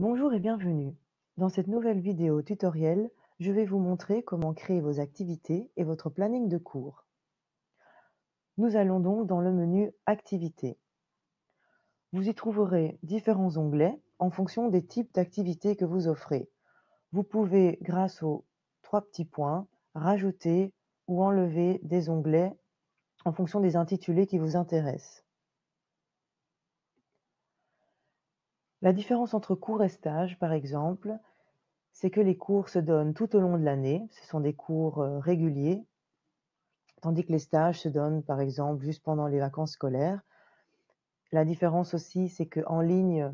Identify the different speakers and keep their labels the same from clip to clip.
Speaker 1: Bonjour et bienvenue. Dans cette nouvelle vidéo tutoriel, je vais vous montrer comment créer vos activités et votre planning de cours. Nous allons donc dans le menu Activités. Vous y trouverez différents onglets en fonction des types d'activités que vous offrez. Vous pouvez, grâce aux trois petits points, rajouter ou enlever des onglets en fonction des intitulés qui vous intéressent. La différence entre cours et stage, par exemple, c'est que les cours se donnent tout au long de l'année, ce sont des cours réguliers, tandis que les stages se donnent, par exemple, juste pendant les vacances scolaires. La différence aussi, c'est qu'en ligne,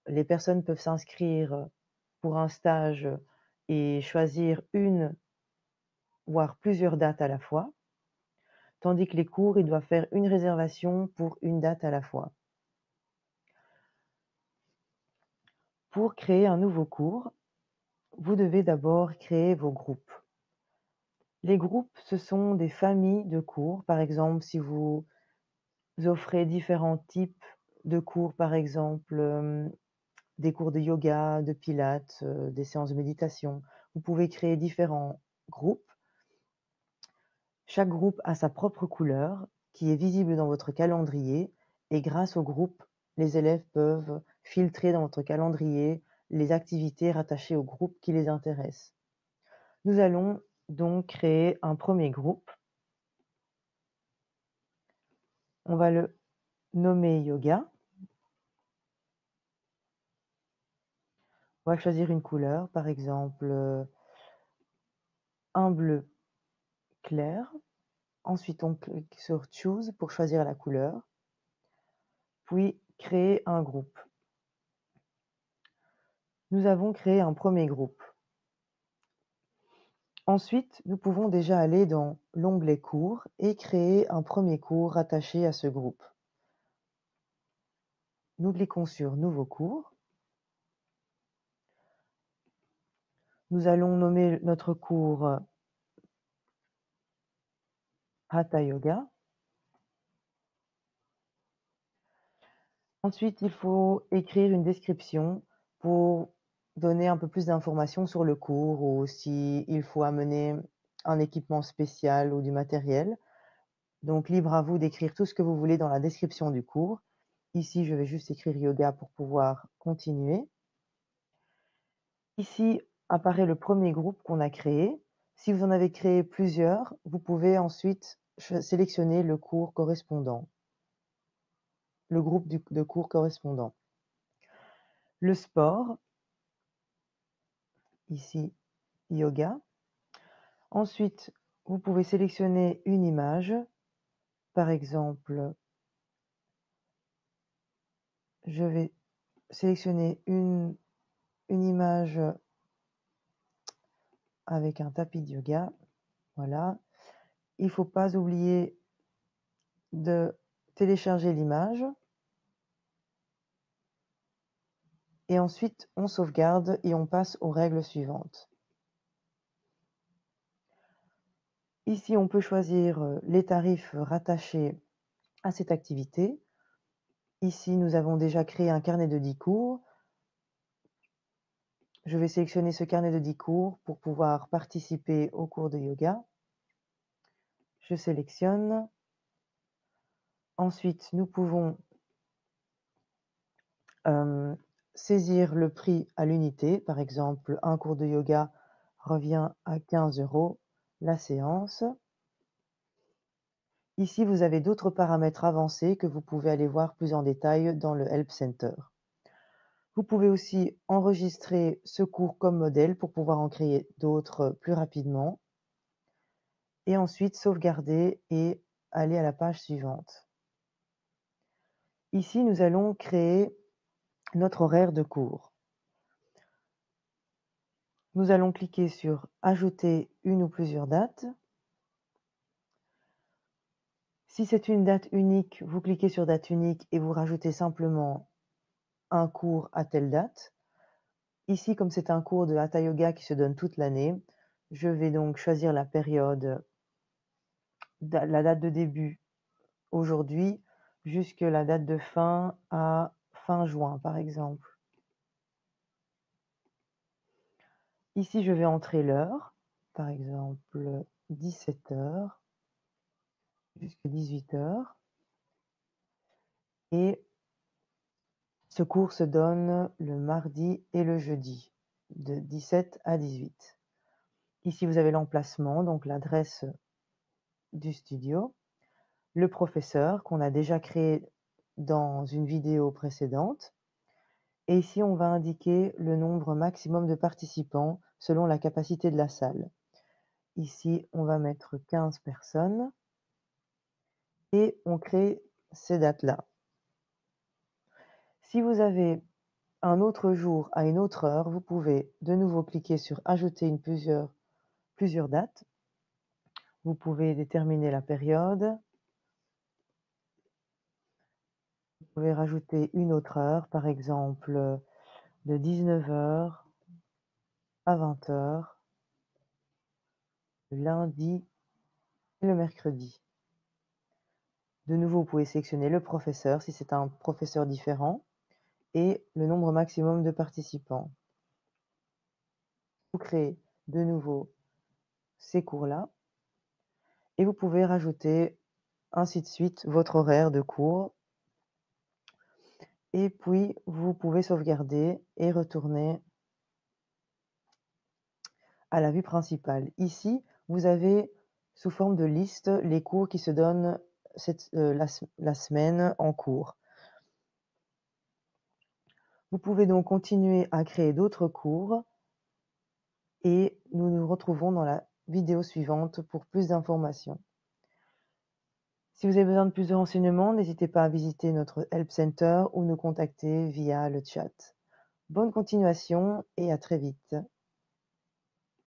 Speaker 1: les personnes peuvent s'inscrire pour un stage et choisir une, voire plusieurs dates à la fois, tandis que les cours, ils doivent faire une réservation pour une date à la fois. Pour créer un nouveau cours, vous devez d'abord créer vos groupes. Les groupes, ce sont des familles de cours. Par exemple, si vous offrez différents types de cours, par exemple, des cours de yoga, de pilates, des séances de méditation. Vous pouvez créer différents groupes. Chaque groupe a sa propre couleur qui est visible dans votre calendrier et grâce au groupe, les élèves peuvent filtrer dans votre calendrier les activités rattachées au groupe qui les intéressent. Nous allons donc créer un premier groupe. On va le nommer yoga. On va choisir une couleur, par exemple un bleu clair. Ensuite, on clique sur Choose pour choisir la couleur, puis créer un groupe. Nous avons créé un premier groupe. Ensuite, nous pouvons déjà aller dans l'onglet Cours et créer un premier cours rattaché à ce groupe. Nous cliquons sur Nouveau cours. Nous allons nommer notre cours Hatha Yoga. Ensuite, il faut écrire une description pour donner un peu plus d'informations sur le cours ou s'il faut amener un équipement spécial ou du matériel. Donc, libre à vous d'écrire tout ce que vous voulez dans la description du cours. Ici, je vais juste écrire yoga pour pouvoir continuer. Ici apparaît le premier groupe qu'on a créé. Si vous en avez créé plusieurs, vous pouvez ensuite sélectionner le cours correspondant, le groupe de cours correspondant. Le sport, ici yoga. Ensuite, vous pouvez sélectionner une image. Par exemple, je vais sélectionner une image avec un tapis de yoga. Voilà. Il ne faut pas oublier de télécharger l'image. Et ensuite, on sauvegarde et on passe aux règles suivantes. Ici, on peut choisir les tarifs rattachés à cette activité. Ici, nous avons déjà créé un carnet de 10 cours. Je vais sélectionner ce carnet de 10 cours pour pouvoir participer au cours de yoga. Je sélectionne. Ensuite, nous pouvons saisir le prix à l'unité. Par exemple, un cours de yoga revient à 15 € la séance. Ici, vous avez d'autres paramètres avancés que vous pouvez aller voir plus en détail dans le Help Center. Vous pouvez aussi enregistrer ce cours comme modèle pour pouvoir en créer d'autres plus rapidement. Et ensuite, sauvegarder et aller à la page suivante. Ici, nous allons créer notre horaire de cours. Nous allons cliquer sur Ajouter une ou plusieurs dates. Si c'est une date unique, vous cliquez sur Date unique et vous rajoutez simplement un cours à telle date. Ici, comme c'est un cours de Hatha Yoga qui se donne toute l'année, je vais donc choisir la période, la date de début aujourd'hui, jusqu'à la date de fin à fin juin, par exemple. Ici, je vais entrer l'heure, par exemple 17 heures jusqu'à 18 heures. Et ce cours se donne le mardi et le jeudi, de 17 à 18. Ici, vous avez l'emplacement, donc l'adresse du studio, le professeur qu'on a déjà créé dans une vidéo précédente. Et ici, on va indiquer le nombre maximum de participants selon la capacité de la salle. Ici, on va mettre 15 personnes et on crée ces dates-là. Si vous avez un autre jour à une autre heure, vous pouvez de nouveau cliquer sur ajouter plusieurs dates. Vous pouvez déterminer la période. Vous pouvez rajouter une autre heure, par exemple de 19 heures à 20 heures, le lundi et le mercredi. De nouveau, vous pouvez sélectionner le professeur si c'est un professeur différent et le nombre maximum de participants. Vous créez de nouveau ces cours-là et vous pouvez rajouter ainsi de suite votre horaire de cours. Et puis, vous pouvez sauvegarder et retourner à la vue principale. Ici, vous avez sous forme de liste les cours qui se donnent la semaine en cours. Vous pouvez donc continuer à créer d'autres cours et nous nous retrouvons dans la vidéo suivante pour plus d'informations. Si vous avez besoin de plus de renseignements, n'hésitez pas à visiter notre Help Center ou nous contacter via le chat. Bonne continuation et à très vite.